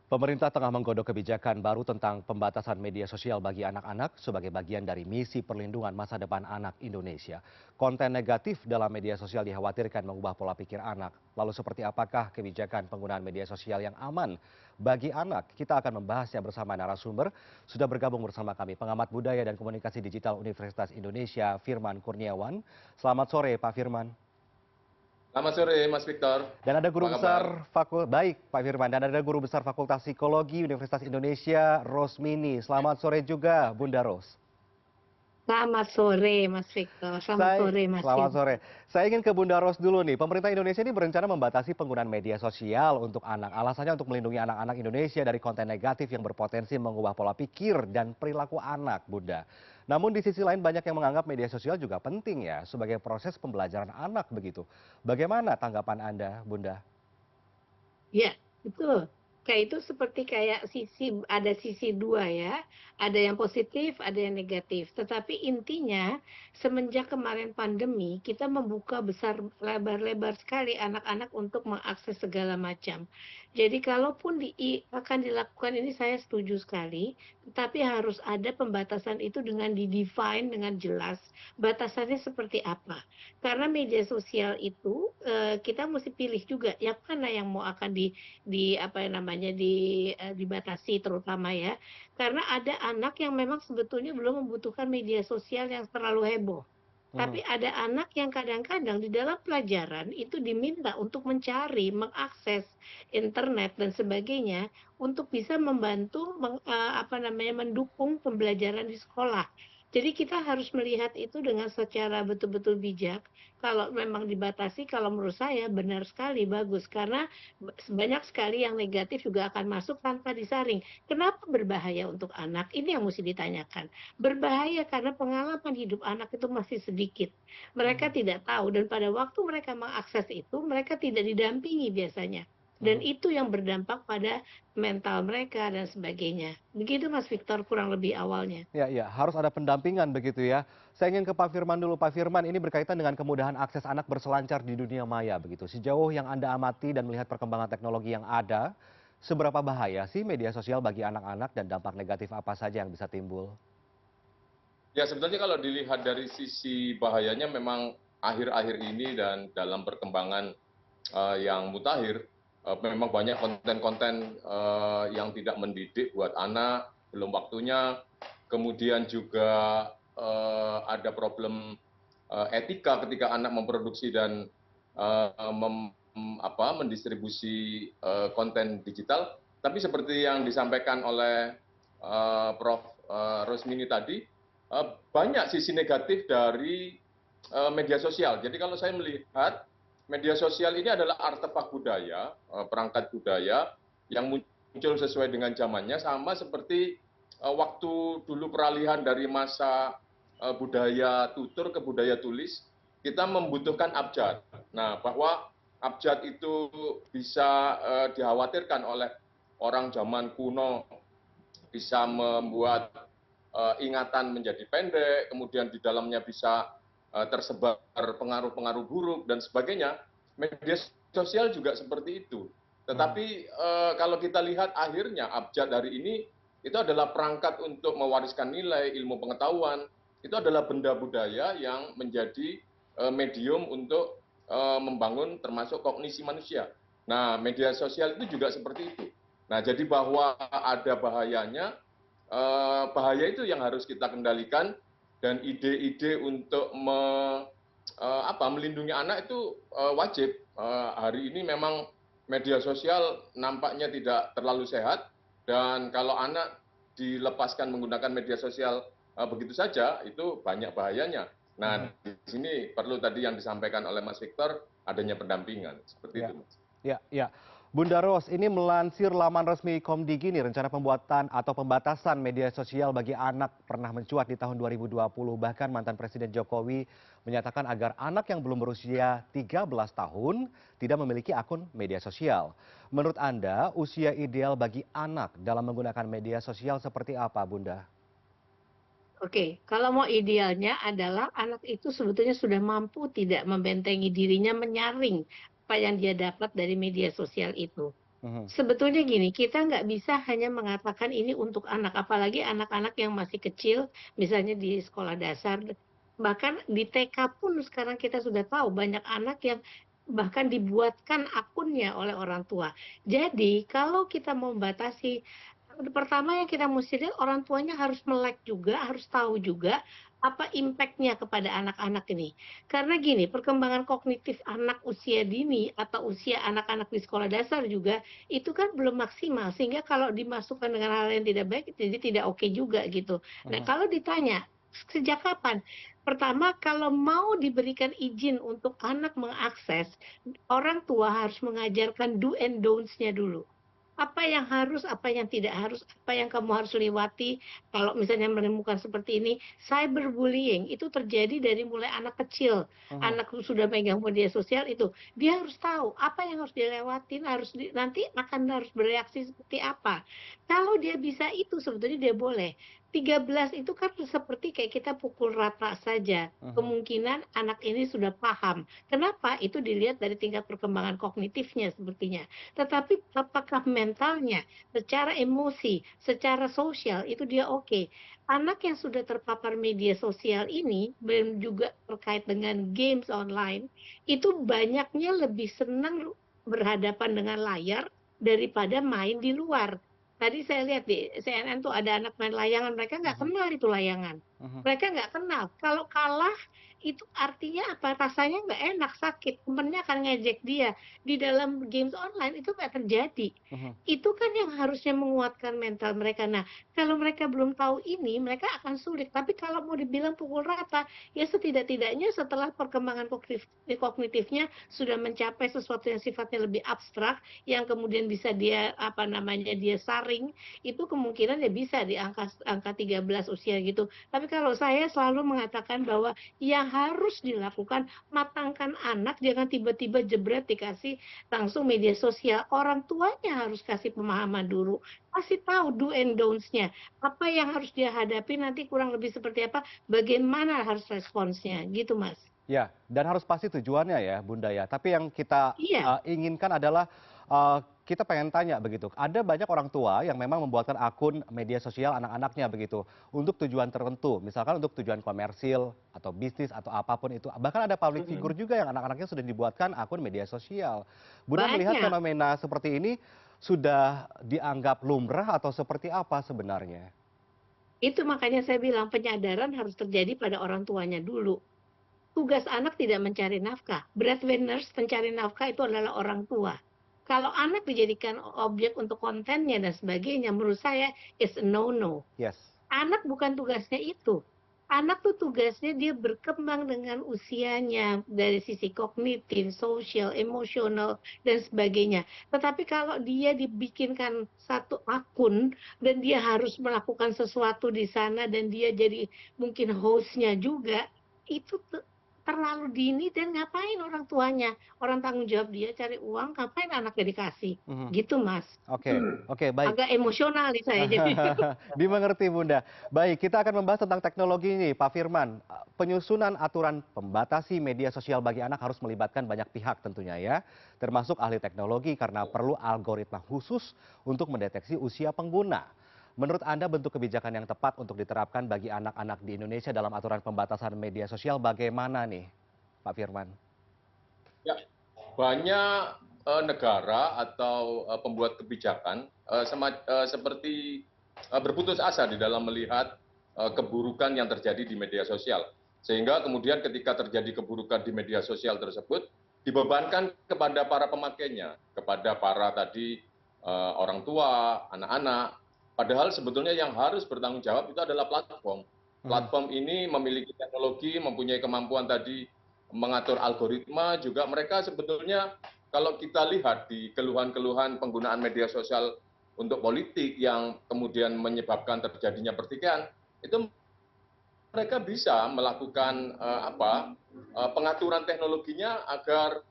Pemerintah tengah menggodok kebijakan baru tentang pembatasan media sosial bagi anak-anak sebagai bagian dari misi perlindungan masa depan anak Indonesia. Konten negatif dalam media sosial dikhawatirkan mengubah pola pikir anak. Lalu seperti apakah kebijakan penggunaan media sosial yang aman bagi anak? Kita akan membahasnya bersama narasumber. Sudah bergabung bersama kami pengamat budaya dan komunikasi digital Universitas Indonesia, Firman Kurniawan. Selamat sore, Pak Firman. Selamat sore, Mas Victor. Dan ada Apa guru kabar? besar baik Pak Firman, dan ada guru besar Fakultas Psikologi Universitas Indonesia, Rosmini. Selamat sore juga, Bunda Ros. Selamat sore Mas Victor, selamat sore Mas Selamat Firman. sore. Saya ingin ke Bunda Ros dulu nih. Pemerintah Indonesia ini berencana membatasi penggunaan media sosial untuk anak. Alasannya untuk melindungi anak-anak Indonesia dari konten negatif yang berpotensi mengubah pola pikir dan perilaku anak, Bunda. Namun di sisi lain banyak yang menganggap media sosial juga penting ya sebagai proses pembelajaran anak begitu. Bagaimana tanggapan Anda, Bunda? Ya, betul. Kayak itu seperti kayak ada sisi dua ya, ada yang positif, ada yang negatif. Tetapi intinya semenjak kemarin pandemi, kita membuka lebar-lebar sekali anak-anak untuk mengakses segala macam. Jadi kalaupun akan dilakukan ini saya setuju sekali, tetapi harus ada pembatasan itu dengan di-define dengan jelas, batasannya seperti apa. Karena media sosial itu kita mesti pilih juga yang mana yang mau akan apa namanya, dibatasi terutama ya. Karena ada anak yang memang sebetulnya belum membutuhkan media sosial yang terlalu heboh. Hmm. Tapi ada anak yang kadang-kadang di dalam pelajaran itu diminta untuk mencari, mengakses internet dan sebagainya untuk bisa membantu mendukung pembelajaran di sekolah. Jadi kita harus melihat itu dengan secara betul-betul bijak. Kalau memang dibatasi, kalau menurut saya benar sekali, bagus. Karena banyak sekali yang negatif juga akan masuk tanpa disaring. Kenapa berbahaya untuk anak? Ini yang mesti ditanyakan. Berbahaya karena pengalaman hidup anak itu masih sedikit. Mereka tidak tahu dan pada waktu mereka mengakses itu, mereka tidak didampingi biasanya. Dan itu yang berdampak pada mental mereka dan sebagainya. Begitu Mas Victor kurang lebih awalnya. Ya, ya, harus ada pendampingan begitu ya. Saya ingin ke Pak Firman dulu. Pak Firman, ini berkaitan dengan kemudahan akses anak berselancar di dunia maya begitu. Sejauh yang Anda amati dan melihat perkembangan teknologi yang ada, seberapa bahaya sih media sosial bagi anak-anak dan dampak negatif apa saja yang bisa timbul? Ya, sebetulnya kalau dilihat dari sisi bahayanya memang akhir-akhir ini dan dalam perkembangan yang mutakhir, memang banyak konten-konten yang tidak mendidik buat anak, belum waktunya. Kemudian juga ada problem etika ketika anak memproduksi dan mendistribusi konten digital. Tapi seperti yang disampaikan oleh Prof. Rosmini tadi, banyak sisi negatif dari media sosial. Jadi kalau saya melihat media sosial ini adalah artefak budaya, perangkat budaya yang muncul sesuai dengan zamannya, sama seperti waktu dulu peralihan dari masa budaya tutur ke budaya tulis, kita membutuhkan abjad. Nah, bahwa abjad itu bisa dikhawatirkan oleh orang zaman kuno, bisa membuat ingatan menjadi pendek, kemudian di dalamnya bisa tersebar pengaruh-pengaruh buruk dan sebagainya. Media sosial juga seperti itu. Tetapi kalau kita lihat akhirnya abjad hari ini itu adalah perangkat untuk mewariskan nilai, ilmu pengetahuan. Itu adalah benda budaya yang menjadi medium untuk membangun termasuk kognisi manusia. Nah, media sosial itu juga seperti itu. Nah, jadi bahwa ada bahayanya, bahaya itu yang harus kita kendalikan, dan ide-ide untuk melindungi anak itu wajib. Hari ini memang media sosial nampaknya tidak terlalu sehat, dan kalau anak dilepaskan menggunakan media sosial begitu saja, itu banyak bahayanya. Nah, di sini perlu tadi yang disampaikan oleh Mas Victor, adanya pendampingan. Seperti Ya, itu, Mas. ya, ya. Bunda Ros, ini melansir laman resmi Komdigi nih, rencana pembuatan atau pembatasan media sosial bagi anak pernah mencuat di tahun 2020. Bahkan mantan Presiden Jokowi menyatakan agar anak yang belum berusia 13 tahun tidak memiliki akun media sosial. Menurut Anda, usia ideal bagi anak dalam menggunakan media sosial seperti apa, Bunda? Oke, kalau mau idealnya adalah anak itu sebetulnya sudah mampu tidak membentengi dirinya menyaring apa yang dia dapat dari media sosial itu. Mhm. Sebetulnya gini, kita nggak bisa hanya mengatakan ini untuk anak, apalagi anak-anak yang masih kecil, misalnya di sekolah dasar, bahkan di TK pun sekarang kita sudah tahu banyak anak yang bahkan dibuatkan akunnya oleh orang tua. Jadi kalau kita mau membatasi, pertama yang kita mesti lihat orang tuanya harus melek juga, harus tahu juga apa impact-nya kepada anak-anak ini. Karena gini, perkembangan kognitif anak usia dini atau usia anak-anak di sekolah dasar juga itu kan belum maksimal, sehingga kalau dimasukkan dengan hal yang tidak baik, jadi tidak oke juga gitu. Nah, Mhm. kalau ditanya, sejak kapan? Pertama, kalau mau diberikan izin untuk anak mengakses, orang tua harus mengajarkan do and don'ts-nya dulu. Apa yang harus, apa yang tidak harus, apa yang kamu harus lewati kalau misalnya menemukan seperti ini. Cyberbullying itu terjadi dari mulai anak kecil, Mhm. anak sudah megang media sosial itu, dia harus tahu apa yang harus dilewatin, nanti akan harus bereaksi seperti apa. Kalau dia bisa itu sebetulnya dia boleh. 13 itu kan seperti kayak kita pukul rata saja, Mhm. kemungkinan anak ini sudah paham. Kenapa? Itu dilihat dari tingkat perkembangan kognitifnya sepertinya. Tetapi apakah mentalnya, secara emosi, secara sosial itu dia oke. Anak yang sudah terpapar media sosial ini, dan juga terkait dengan games online, itu banyaknya lebih senang berhadapan dengan layar daripada main di luar. Tadi saya lihat di CNN tuh ada anak main layangan, mereka nggak Mhm. kenal itu layangan. Mhm. Mereka nggak kenal. Kalau kalah, itu artinya apa? Rasanya nggak enak, sakit. Temennya akan ngejek dia. Di dalam games online itu nggak terjadi. Mhm. Itu kan yang harusnya menguatkan mental mereka. Nah, kalau mereka belum tahu ini, mereka akan sulit. Tapi kalau mau dibilang pukul rata, ya setidak-tidaknya setelah perkembangan kognitifnya sudah mencapai sesuatu yang sifatnya lebih abstrak, yang kemudian bisa dia, apa namanya, dia saring, itu kemungkinan ya bisa di angka angka 13 usia gitu. Tapi kalau saya selalu mengatakan bahwa yang harus dilakukan, matangkan anak, jangan tiba-tiba jebret dikasih langsung media sosial. Orang tuanya harus kasih pemahaman dulu, kasih tahu do and don'ts-nya. Apa yang harus dia hadapi nanti kurang lebih seperti apa, bagaimana harus responsnya, gitu Mas. Ya, dan harus pasti tujuannya ya, Bunda ya. Tapi yang kita Iya, inginkan adalah kita pengen tanya begitu. Ada banyak orang tua yang memang membuatkan akun media sosial anak-anaknya begitu untuk tujuan tertentu, misalkan untuk tujuan komersil atau bisnis atau apapun itu. Bahkan ada public mhm, figure juga yang anak-anaknya sudah dibuatkan akun media sosial. Bunda melihat banyak. fenomena seperti ini sudah dianggap lumrah atau seperti apa sebenarnya? Itu makanya saya bilang penyadaran harus terjadi pada orang tuanya dulu. Tugas anak tidak mencari nafkah, breadwinners pencari nafkah itu adalah orang tua. Kalau anak dijadikan objek untuk kontennya dan sebagainya, menurut saya is a no-no. Yes. Anak bukan tugasnya itu. Anak tuh tugasnya dia berkembang dengan usianya dari sisi kognitif, sosial, emosional, dan sebagainya. Tetapi kalau dia dibikinkan satu akun dan dia harus melakukan sesuatu di sana dan dia jadi mungkin hostnya juga, itu terlalu dini dan ngapain orang tuanya? Orang tanggung jawab dia cari uang, ngapain anaknya dikasih? Mhm. Gitu, Mas. Oke, oke, baik. Agak emosional nih saya jadi. Dimengerti, Bunda. Baik, kita akan membahas tentang teknologi ini, Pak Firman. Penyusunan aturan pembatasi media sosial bagi anak harus melibatkan banyak pihak tentunya ya, termasuk ahli teknologi karena perlu algoritma khusus untuk mendeteksi usia pengguna. Menurut Anda bentuk kebijakan yang tepat untuk diterapkan bagi anak-anak di Indonesia dalam aturan pembatasan media sosial bagaimana nih, Pak Firman? Ya, banyak negara atau pembuat kebijakan seperti berputus asa di dalam melihat keburukan yang terjadi di media sosial. Sehingga kemudian ketika terjadi keburukan di media sosial tersebut, dibebankan kepada para pemakainya, kepada para tadi orang tua, anak-anak. Padahal sebetulnya yang harus bertanggung jawab itu adalah platform. Mhm. Platform ini memiliki teknologi, mempunyai kemampuan tadi mengatur algoritma, juga mereka sebetulnya kalau kita lihat di keluhan-keluhan penggunaan media sosial untuk politik yang kemudian menyebabkan terjadinya pertikaian, itu mereka bisa melakukan pengaturan teknologinya agar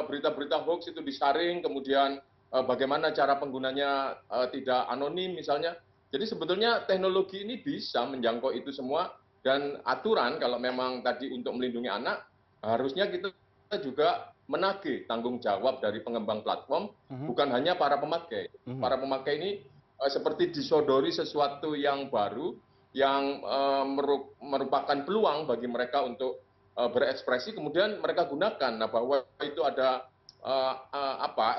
berita-berita hoax itu disaring, kemudian bagaimana cara penggunanya tidak anonim misalnya. Jadi sebetulnya teknologi ini bisa menjangkau itu semua, dan aturan kalau memang tadi untuk melindungi anak, harusnya kita juga menagih tanggung jawab dari pengembang platform, bukan hanya para pemakai. Para pemakai ini seperti disodori sesuatu yang baru, yang merupakan peluang bagi mereka untuk berekspresi, kemudian mereka gunakan. Nah, bahwa itu ada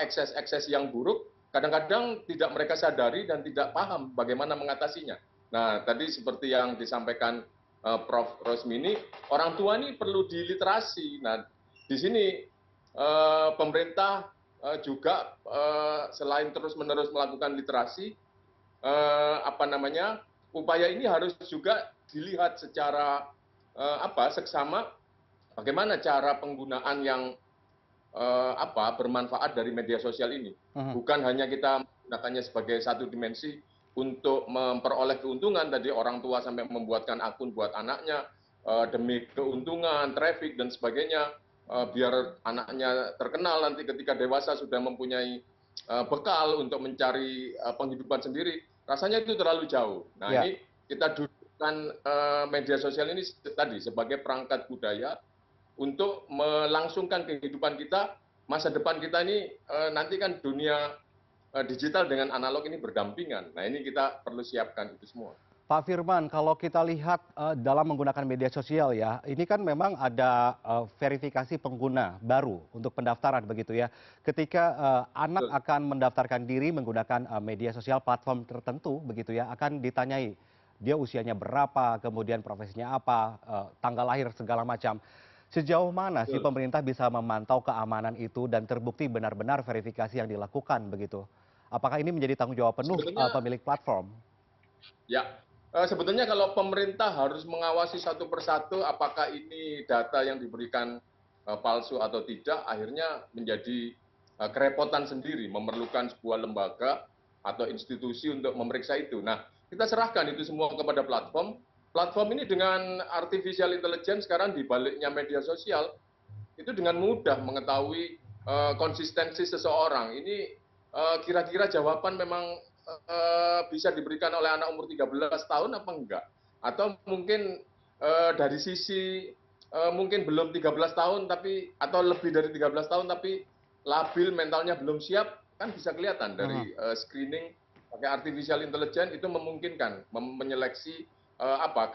ekses-ekses yang buruk, kadang-kadang tidak mereka sadari dan tidak paham bagaimana mengatasinya. Nah, tadi seperti yang disampaikan Prof. Rosmini, orang tua ini perlu diliterasi. Nah, di sini pemerintah juga selain terus-menerus melakukan literasi, upaya ini harus juga dilihat secara seksama bagaimana cara penggunaan yang bermanfaat dari media sosial ini. Bukan hanya kita menggunakannya sebagai satu dimensi untuk memperoleh keuntungan, tadi orang tua sampai membuatkan akun buat anaknya demi keuntungan, traffic dan sebagainya, biar anaknya terkenal nanti ketika dewasa sudah mempunyai bekal untuk mencari penghidupan sendiri. Rasanya itu terlalu jauh. Nah, ini kita dudukkan media sosial ini tadi sebagai perangkat budaya untuk melangsungkan kehidupan kita, masa depan kita ini nanti kan dunia digital dengan analog ini berdampingan. Nah, ini kita perlu siapkan itu semua. Pak Firman, kalau kita lihat dalam menggunakan media sosial ya, ini kan memang ada verifikasi pengguna baru untuk pendaftaran begitu ya. Ketika anak akan mendaftarkan diri menggunakan media sosial platform tertentu begitu ya, akan ditanyai dia usianya berapa, kemudian profesinya apa, tanggal lahir segala macam. Sejauh mana sih pemerintah bisa memantau keamanan itu dan terbukti benar-benar verifikasi yang dilakukan begitu? Apakah ini menjadi tanggung jawab penuh pemilik platform? Ya, sebetulnya kalau pemerintah harus mengawasi satu persatu apakah ini data yang diberikan palsu atau tidak, akhirnya menjadi kerepotan sendiri, memerlukan sebuah lembaga atau institusi untuk memeriksa itu. Nah, kita serahkan itu semua kepada platform. Platform ini dengan artificial intelligence sekarang di baliknya media sosial, itu dengan mudah mengetahui konsistensi seseorang. Ini kira-kira jawaban memang bisa diberikan oleh anak umur 13 tahun apa enggak? Atau mungkin dari sisi mungkin belum 13 tahun tapi atau lebih dari 13 tahun tapi labil mentalnya belum siap, kan bisa kelihatan dari screening pakai artificial intelligence itu memungkinkan menyeleksi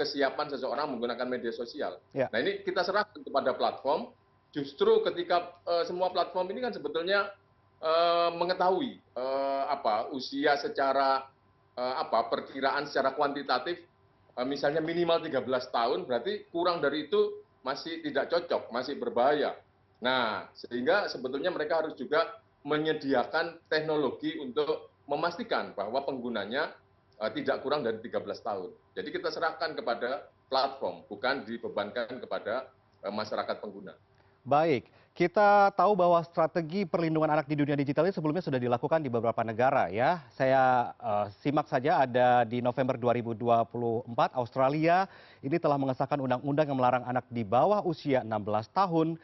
kesiapan seseorang menggunakan media sosial. Nah, ini kita serahkan kepada platform. Justru ketika semua platform ini kan sebetulnya mengetahui usia secara perkiraan secara kuantitatif, misalnya minimal 13 tahun, berarti kurang dari itu masih tidak cocok, masih berbahaya. Nah, sehingga sebetulnya mereka harus juga menyediakan teknologi untuk memastikan bahwa penggunanya tidak kurang dari 13 tahun. Jadi kita serahkan kepada platform, bukan dibebankan kepada masyarakat pengguna. Baik, kita tahu bahwa strategi perlindungan anak di dunia digital ini sebelumnya sudah dilakukan di beberapa negara ya. Saya simak saja ada di November 2024 Australia ini telah mengesahkan undang-undang yang melarang anak di bawah usia 16 tahun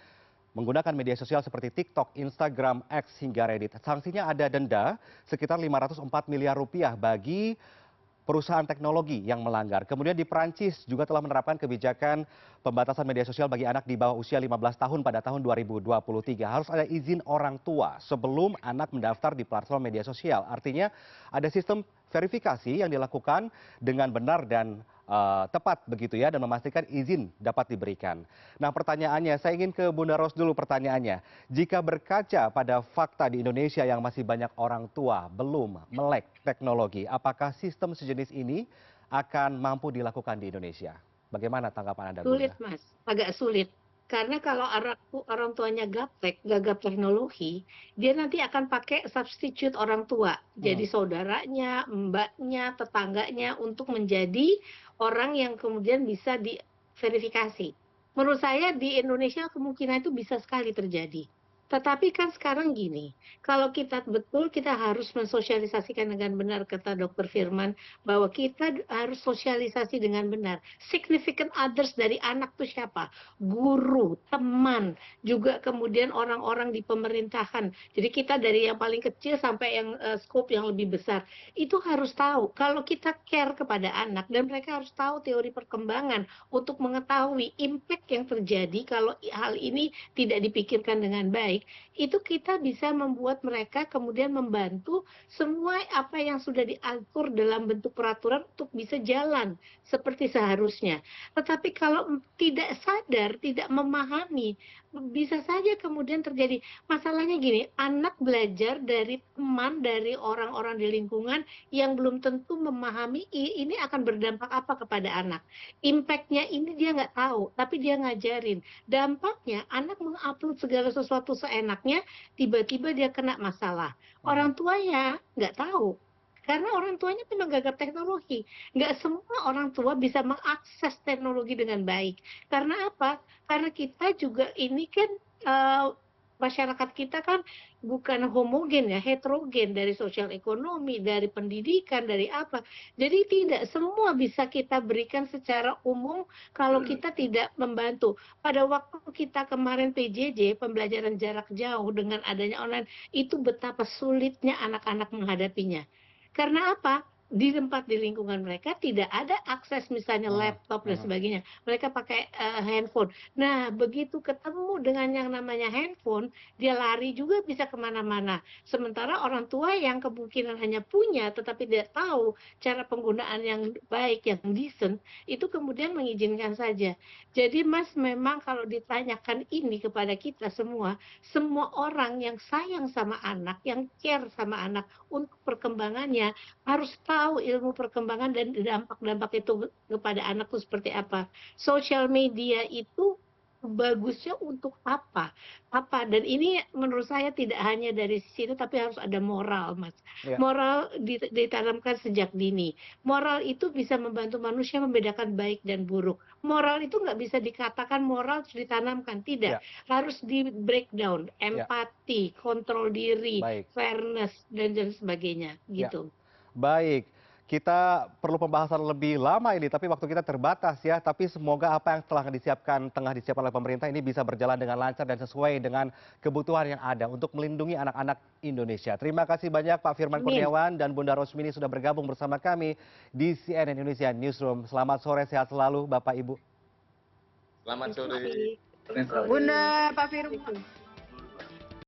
menggunakan media sosial seperti TikTok, Instagram, X hingga Reddit. Sanksinya ada denda sekitar 504 miliar rupiah bagi perusahaan teknologi yang melanggar. Kemudian di Perancis juga telah menerapkan kebijakan pembatasan media sosial bagi anak di bawah usia 15 tahun pada tahun 2023. Harus ada izin orang tua sebelum anak mendaftar di platform media sosial. Artinya ada sistem verifikasi yang dilakukan dengan benar dan tepat begitu ya, dan memastikan izin dapat diberikan. Nah, pertanyaannya, saya ingin ke Bunda Ros dulu pertanyaannya. Jika berkaca pada fakta di Indonesia yang masih banyak orang tua belum melek teknologi, apakah sistem sejenis ini akan mampu dilakukan di Indonesia? Bagaimana tanggapan Anda, Bunda? Sulit, Mas. Agak sulit. Karena kalau orang tuanya gaptek, gagap teknologi, dia nanti akan pakai substitute orang tua. Jadi saudaranya, mbaknya, tetangganya untuk menjadi orang yang kemudian bisa diverifikasi. Menurut saya di Indonesia kemungkinan itu bisa sekali terjadi. Tetapi kan sekarang gini, kalau kita betul kita harus mensosialisasikan dengan benar, kata Dr. Firman, bahwa kita harus sosialisasi dengan benar. Significant others dari anak itu siapa? Guru, teman, juga kemudian orang-orang di pemerintahan. Jadi kita dari yang paling kecil sampai yang skop yang lebih besar, itu harus tahu. Kalau kita care kepada anak dan mereka harus tahu teori perkembangan untuk mengetahui impact yang terjadi kalau hal ini tidak dipikirkan dengan baik, baik, itu kita bisa membuat mereka kemudian membantu semua apa yang sudah diatur dalam bentuk peraturan untuk bisa jalan seperti seharusnya. Tetapi kalau tidak sadar, tidak memahami, bisa saja kemudian terjadi. Masalahnya gini, anak belajar dari teman, dari orang-orang di lingkungan yang belum tentu memahami ini akan berdampak apa kepada anak. Impact-nya ini dia nggak tahu, tapi dia ngajarin. Dampaknya anak mengupload segala sesuatu seenaknya, tiba-tiba dia kena masalah. Mhm. Orang tuanya nggak tahu. Karena orang tuanya memang gagap teknologi. Nggak semua orang tua bisa mengakses teknologi dengan baik. Karena apa? Karena kita juga ini kan, masyarakat kita kan bukan homogen ya, heterogen dari sosial ekonomi, dari pendidikan, dari apa. Jadi tidak semua bisa kita berikan secara umum kalau kita tidak membantu. Pada waktu kita kemarin PJJ, pembelajaran jarak jauh dengan adanya online, itu betapa sulitnya anak-anak menghadapinya. Karena apa? Di lingkungan mereka tidak ada akses misalnya Mhm. laptop dan Mhm. sebagainya. Mereka pakai, handphone. Nah, begitu ketemu dengan yang namanya handphone, dia lari juga bisa kemana-mana. Sementara orang tua yang kemungkinan hanya punya, tetapi tidak tahu cara penggunaan yang baik, yang decent, itu kemudian mengizinkan saja. Jadi Mas, memang kalau ditanyakan ini kepada kita semua, semua orang yang sayang sama anak, yang care sama anak untuk perkembangannya, harus tahu ilmu perkembangan dan dampak-dampak itu kepada anak itu seperti apa. Sosial media itu bagusnya untuk apa? Apa? Dan ini menurut saya tidak hanya dari sisi itu, tapi harus ada moral, Mas. Iya. Moral ditanamkan sejak dini. Moral itu bisa membantu manusia membedakan baik dan buruk. Moral itu nggak bisa dikatakan moral terus ditanamkan, tidak. Iya. Harus di-breakdown, Iya. empati, kontrol diri, Baik. fairness, dan sebagainya, Ya. gitu. Baik, kita perlu pembahasan lebih lama ini, tapi waktu kita terbatas ya. Tapi semoga apa yang tengah disiapkan oleh pemerintah ini bisa berjalan dengan lancar dan sesuai dengan kebutuhan yang ada untuk melindungi anak-anak Indonesia. Terima kasih banyak Pak Firman Amin. Kurniawan dan Bunda Rosmini sudah bergabung bersama kami di CNN Indonesia Newsroom. Selamat sore, sehat selalu Bapak Ibu. Selamat Terima sore. kasih. Bunda, Pak Firman.